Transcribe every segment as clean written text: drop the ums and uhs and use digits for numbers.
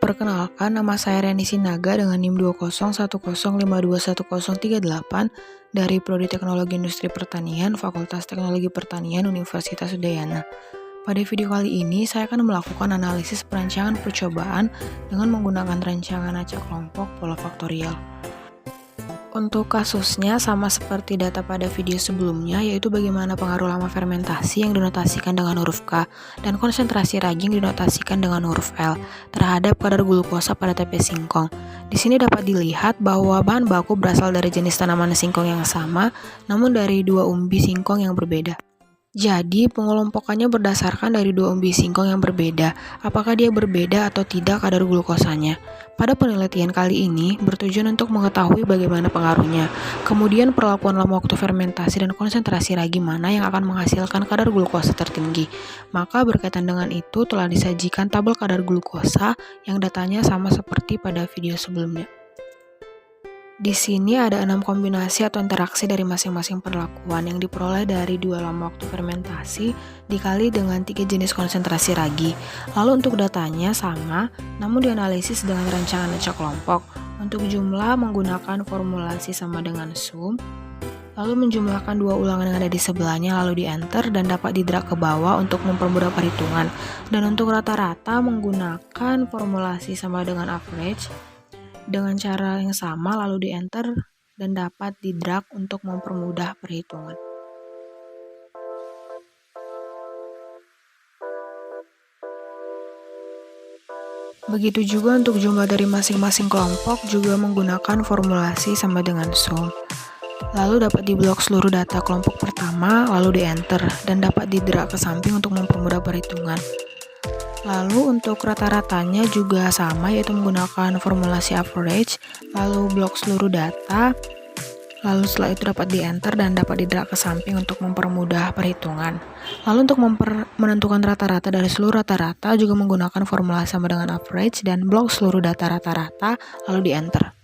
Perkenalkan, nama saya Reni Sinaga dengan NIM 20105211038 dari Prodi Teknologi Industri Pertanian, Fakultas Teknologi Pertanian, Universitas Udayana. Pada video kali ini, saya akan melakukan analisis perancangan percobaan dengan menggunakan rancangan acak kelompok pola faktorial. Untuk kasusnya sama seperti data pada video sebelumnya, yaitu bagaimana pengaruh lama fermentasi yang dinotasikan dengan huruf K dan konsentrasi ragi yang dinotasikan dengan huruf L terhadap kadar glukosa pada TP singkong. Di sini dapat dilihat bahwa bahan baku berasal dari jenis tanaman singkong yang sama, namun dari dua umbi singkong yang berbeda. Jadi, pengelompokannya berdasarkan dari dua umbi singkong yang berbeda, apakah dia berbeda atau tidak kadar glukosanya. Pada penelitian kali ini, bertujuan untuk mengetahui bagaimana pengaruhnya, kemudian perlakuan lama waktu fermentasi dan konsentrasi ragi mana yang akan menghasilkan kadar glukosa tertinggi. Maka berkaitan dengan itu telah disajikan tabel kadar glukosa yang datanya sama seperti pada video sebelumnya. Di sini ada 6 kombinasi atau interaksi dari masing-masing perlakuan yang diperoleh dari dua lama waktu fermentasi dikali dengan 3 jenis konsentrasi ragi. Lalu untuk datanya sama, namun dianalisis dengan rancangan acak kelompok. Untuk jumlah menggunakan formulasi sama dengan sum, lalu menjumlahkan dua ulangan yang ada di sebelahnya lalu di enter dan dapat di-drag ke bawah untuk mempermudah perhitungan. Dan untuk rata-rata menggunakan formulasi sama dengan average dengan cara yang sama lalu di enter dan dapat di-drag untuk mempermudah perhitungan. Begitu juga untuk jumlah dari masing-masing kelompok juga menggunakan formulasi sama dengan sum. Lalu dapat di-blok seluruh data kelompok pertama lalu di enter dan dapat di-drag ke samping untuk mempermudah perhitungan. Lalu untuk rata-ratanya juga sama, yaitu menggunakan formulasi average, lalu blok seluruh data, lalu setelah itu dapat di-enter dan dapat di-drag ke samping untuk mempermudah perhitungan. Lalu untuk menentukan rata-rata dari seluruh rata-rata juga menggunakan formulasi sama dengan average dan blok seluruh data rata-rata, lalu di-enter.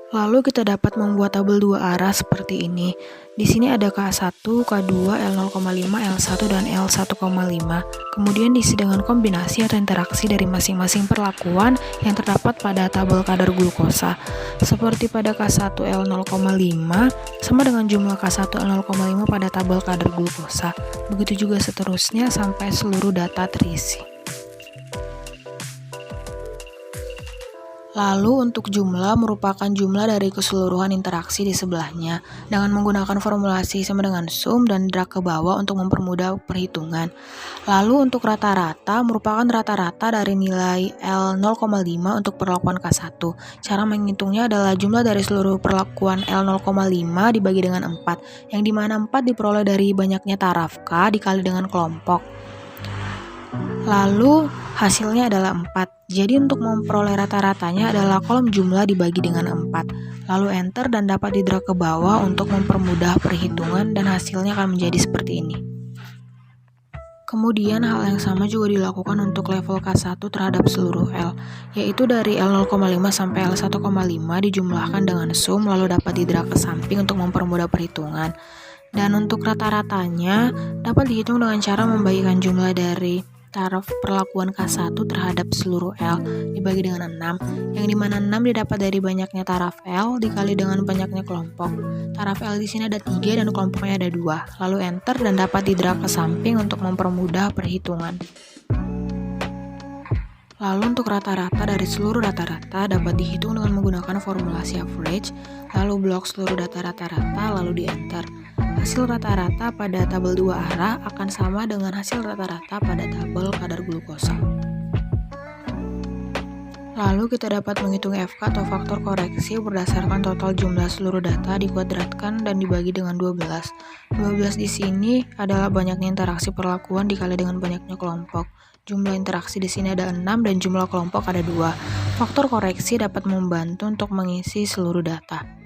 Lalu kita dapat membuat tabel dua arah seperti ini. Di sini ada K1, K2, L0,5, L1, dan L1,5. Kemudian diisi dengan kombinasi atau interaksi dari masing-masing perlakuan yang terdapat pada tabel kadar glukosa. Seperti pada K1 L0,5 sama dengan jumlah K1 L0,5 pada tabel kadar glukosa. Begitu juga seterusnya sampai seluruh data terisi. Lalu untuk jumlah merupakan jumlah dari keseluruhan interaksi di sebelahnya dengan menggunakan formulasi sama dengan sum dan drag ke bawah untuk mempermudah perhitungan. Lalu untuk rata-rata merupakan rata-rata dari nilai L0,5 untuk perlakuan K1. Cara menghitungnya adalah jumlah dari seluruh perlakuan L0,5 dibagi dengan 4, yang dimana 4 diperoleh dari banyaknya taraf K dikali dengan kelompok. Lalu hasilnya adalah 4. Jadi untuk memperoleh rata-ratanya adalah kolom jumlah dibagi dengan 4. Lalu enter dan dapat di-drag ke bawah untuk mempermudah perhitungan dan hasilnya akan menjadi seperti ini. Kemudian hal yang sama juga dilakukan untuk level K1 terhadap seluruh L, yaitu dari L0,5 sampai L1,5 dijumlahkan dengan sum lalu dapat di-drag ke samping untuk mempermudah perhitungan. Dan untuk rata-ratanya dapat dihitung dengan cara membagikan jumlah dari taraf perlakuan K1 terhadap seluruh L dibagi dengan 6, yang dimana 6 didapat dari banyaknya taraf L dikali dengan banyaknya kelompok. Taraf L di sini ada 3 dan kelompoknya ada 2, lalu enter dan dapat di-drag ke samping untuk mempermudah perhitungan. Lalu untuk rata-rata dari seluruh rata-rata dapat dihitung dengan menggunakan formulasi average, lalu blok seluruh data rata-rata lalu di-enter. Hasil rata-rata pada tabel dua arah akan sama dengan hasil rata-rata pada tabel kadar glukosa. Lalu kita dapat menghitung FK atau faktor koreksi berdasarkan total jumlah seluruh data dikuadratkan dan dibagi dengan 12. 12 di sini adalah banyaknya interaksi perlakuan dikali dengan banyaknya kelompok. Jumlah interaksi di sini ada 6 dan jumlah kelompok ada 2. Faktor koreksi dapat membantu untuk mengisi seluruh data.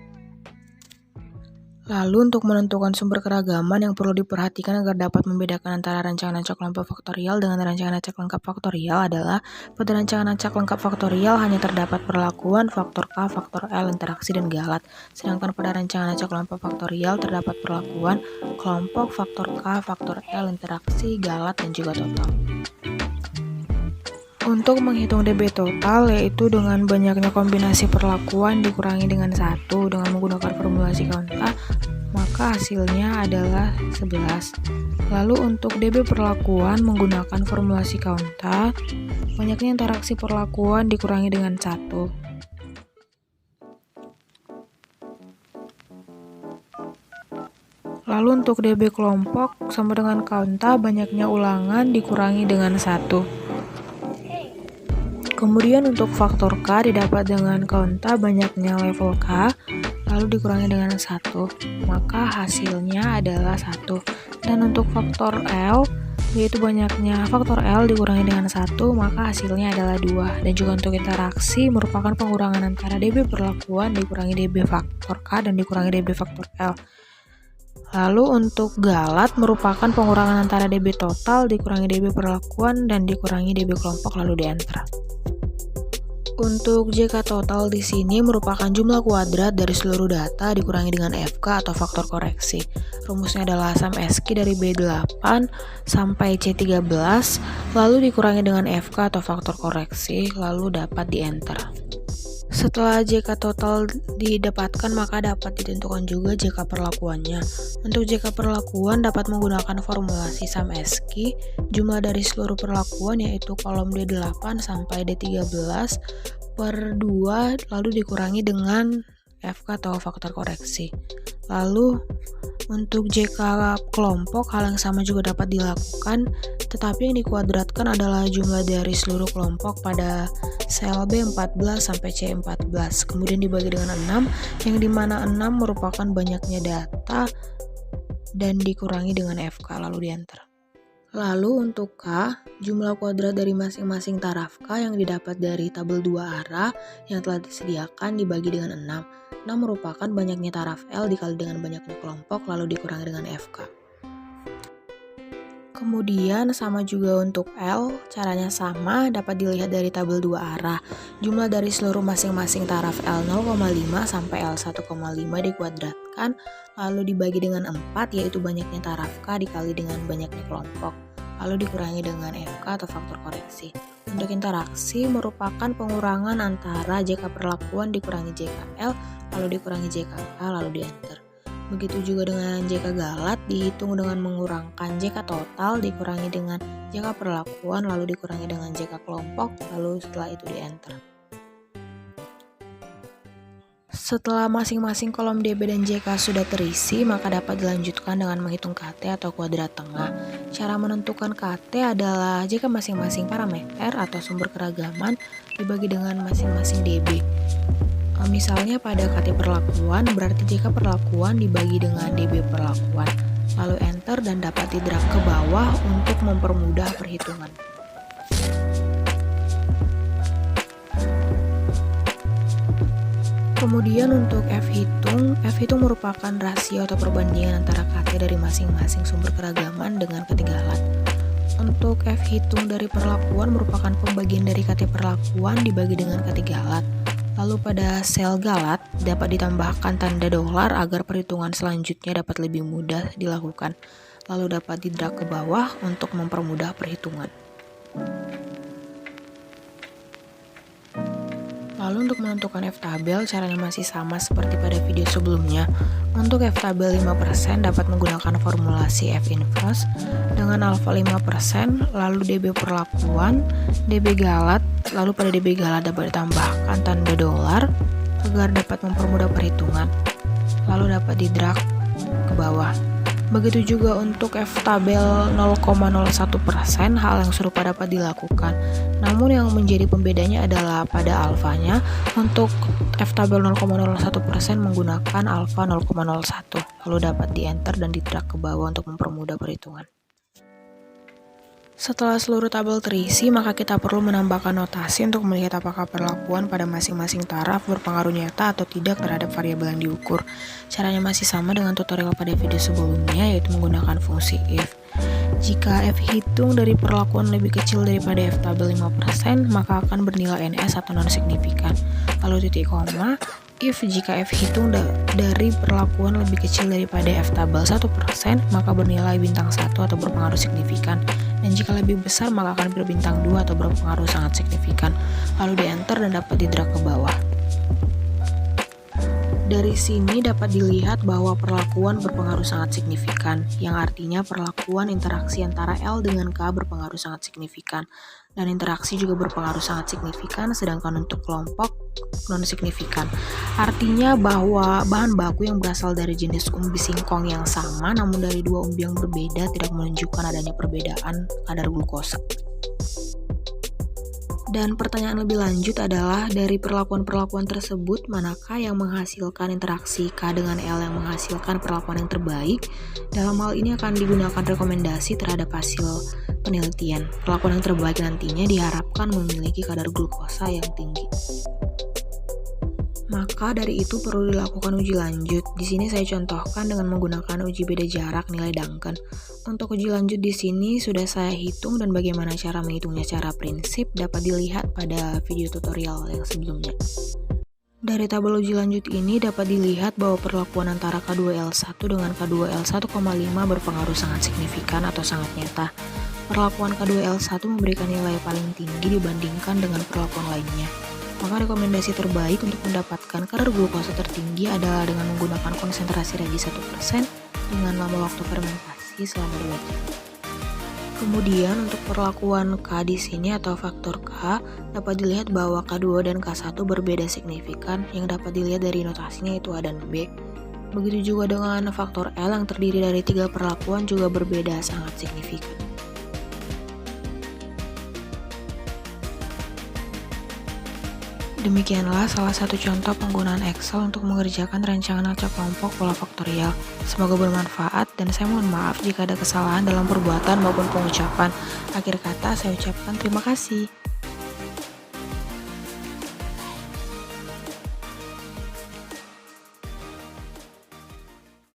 Lalu untuk menentukan sumber keragaman yang perlu diperhatikan agar dapat membedakan antara rancangan acak kelompok faktorial dengan rancangan acak lengkap faktorial adalah pada rancangan acak lengkap faktorial hanya terdapat perlakuan, faktor K, faktor L, interaksi, dan galat. Sedangkan pada rancangan acak kelompok faktorial terdapat perlakuan, kelompok, faktor K, faktor L, interaksi, galat, dan juga total. Untuk menghitung DB total, yaitu dengan banyaknya kombinasi perlakuan dikurangi dengan 1 dengan menggunakan formulasi Kaunta, maka hasilnya adalah 11. Lalu untuk DB perlakuan menggunakan formulasi Kaunta, banyaknya interaksi perlakuan dikurangi dengan 1. Lalu untuk DB kelompok sama dengan Kaunta, banyaknya ulangan dikurangi dengan 1. Kemudian untuk faktor K didapat dengan Kaunta banyaknya level K, lalu dikurangi dengan 1, maka hasilnya adalah 1. Dan untuk faktor L, yaitu banyaknya faktor L dikurangi dengan 1, maka hasilnya adalah 2. Dan juga untuk interaksi merupakan pengurangan antara DB perlakuan dikurangi DB faktor K dan dikurangi DB faktor L. Lalu untuk galat merupakan pengurangan antara DB total dikurangi DB perlakuan dan dikurangi DB kelompok lalu di enter. Untuk JK total di sini merupakan jumlah kuadrat dari seluruh data dikurangi dengan FK atau faktor koreksi. Rumusnya adalah sum SQ dari B8 sampai C13 lalu dikurangi dengan FK atau faktor koreksi lalu dapat di enter. Setelah JK total didapatkan maka dapat ditentukan juga JK perlakuannya. Untuk JK perlakuan dapat menggunakan formulasi sum SQ, jumlah dari seluruh perlakuan yaitu kolom D8 sampai D13 per 2 lalu dikurangi dengan FK atau faktor koreksi. Lalu untuk JK kelompok hal yang sama juga dapat dilakukan, tetapi yang dikuadratkan adalah jumlah dari seluruh kelompok pada sel B14 sampai C14, kemudian dibagi dengan 6, yang dimana 6 merupakan banyaknya data dan dikurangi dengan FK lalu di enter. Lalu untuk K, jumlah kuadrat dari masing-masing taraf K yang didapat dari tabel 2 arah yang telah disediakan dibagi dengan 6. 6 merupakan banyaknya taraf L dikali dengan banyaknya kelompok lalu dikurangi dengan FK. Kemudian sama juga untuk L, caranya sama, dapat dilihat dari tabel 2 arah. Jumlah dari seluruh masing-masing taraf L 0,5 sampai L 1,5 dikuadratkan, lalu dibagi dengan 4 yaitu banyaknya taraf K dikali dengan banyaknya kelompok, lalu dikurangi dengan FK atau faktor koreksi. Untuk interaksi merupakan pengurangan antara JK perlakuan dikurangi JKL, lalu dikurangi JKK, lalu di enter. Begitu juga dengan JK galat, dihitung dengan mengurangkan JK total dikurangi dengan JK perlakuan lalu dikurangi dengan JK kelompok, lalu setelah itu di enter. Setelah masing-masing kolom DB dan JK sudah terisi, maka dapat dilanjutkan dengan menghitung KT atau kuadrat tengah. Cara menentukan KT adalah jika masing-masing parameter atau sumber keragaman dibagi dengan masing-masing DB. Misalnya pada KT perlakuan, berarti JK perlakuan dibagi dengan DB perlakuan. Lalu enter dan dapat di-drag ke bawah untuk mempermudah perhitungan. Kemudian untuk F hitung merupakan rasio atau perbandingan antara KT dari masing-masing sumber keragaman dengan KT galat. Untuk F hitung dari perlakuan merupakan pembagian dari KT perlakuan dibagi dengan KT galat. Lalu pada sel galat dapat ditambahkan tanda dolar agar perhitungan selanjutnya dapat lebih mudah dilakukan. Lalu dapat di-drag ke bawah untuk mempermudah perhitungan. Lalu untuk menentukan F tabel caranya masih sama seperti pada video sebelumnya. Untuk F tabel 5% dapat menggunakan formulasi F inverse dengan alfa 5%, lalu DB perlakuan, DB galat, lalu pada DB galat dapat ditambahkan tanda dolar agar dapat mempermudah perhitungan. Lalu dapat di-drag ke bawah. Begitu juga untuk F tabel 0,01%, hal yang serupa dapat dilakukan. Namun yang menjadi pembedanya adalah pada alfanya. Untuk F tabel 0,01% menggunakan alfa 0,01, lalu dapat di enter dan di-drag ke bawah untuk mempermudah perhitungan. Setelah seluruh tabel terisi, maka kita perlu menambahkan notasi untuk melihat apakah perlakuan pada masing-masing taraf berpengaruh nyata atau tidak terhadap variabel yang diukur. Caranya masih sama dengan tutorial pada video sebelumnya, yaitu menggunakan fungsi if. Jika F hitung dari perlakuan lebih kecil daripada F tabel 5%, maka akan bernilai NS atau non-signifikan. Lalu titik koma, if jika F hitung dari perlakuan lebih kecil daripada F tabel 1%, maka bernilai bintang 1 atau berpengaruh signifikan. Dan jika lebih besar maka akan berbintang 2 atau berpengaruh sangat signifikan. Lalu di enter dan dapat di-drag ke bawah. Dari sini dapat dilihat bahwa perlakuan berpengaruh sangat signifikan, yang artinya perlakuan interaksi antara L dengan K berpengaruh sangat signifikan, dan interaksi juga berpengaruh sangat signifikan, sedangkan untuk kelompok non-signifikan. Artinya bahwa bahan baku yang berasal dari jenis umbi singkong yang sama namun dari dua umbi yang berbeda tidak menunjukkan adanya perbedaan kadar glukosa. Dan pertanyaan lebih lanjut adalah, dari perlakuan-perlakuan tersebut, manakah yang menghasilkan interaksi K dengan L yang menghasilkan perlakuan yang terbaik? Dalam hal ini akan digunakan rekomendasi terhadap hasil penelitian. Perlakuan yang terbaik nantinya diharapkan memiliki kadar glukosa yang tinggi. Maka dari itu perlu dilakukan uji lanjut. Di sini saya contohkan dengan menggunakan uji beda jarak nilai Duncan. Untuk uji lanjut di sini sudah saya hitung, dan bagaimana cara menghitungnya secara prinsip dapat dilihat pada video tutorial yang sebelumnya. Dari tabel uji lanjut ini dapat dilihat bahwa perlakuan antara K2L1 dengan K2L1,5 berpengaruh sangat signifikan atau sangat nyata. Perlakuan K2L1 memberikan nilai paling tinggi dibandingkan dengan perlakuan lainnya. Maka rekomendasi terbaik untuk mendapatkan kadar glukosa tertinggi adalah dengan menggunakan konsentrasi reagi 1% dengan lama waktu fermentasi selama 2 jam. Kemudian untuk perlakuan K di sini atau faktor K dapat dilihat bahwa K2 dan K1 berbeda signifikan, yang dapat dilihat dari notasinya yaitu A dan B. Begitu juga dengan faktor L yang terdiri dari 3 perlakuan juga berbeda sangat signifikan. Demikianlah salah satu contoh penggunaan Excel untuk mengerjakan rancangan acak kelompok pola faktorial. Semoga bermanfaat, dan saya mohon maaf jika ada kesalahan dalam perbuatan maupun pengucapan. Akhir kata saya ucapkan terima kasih.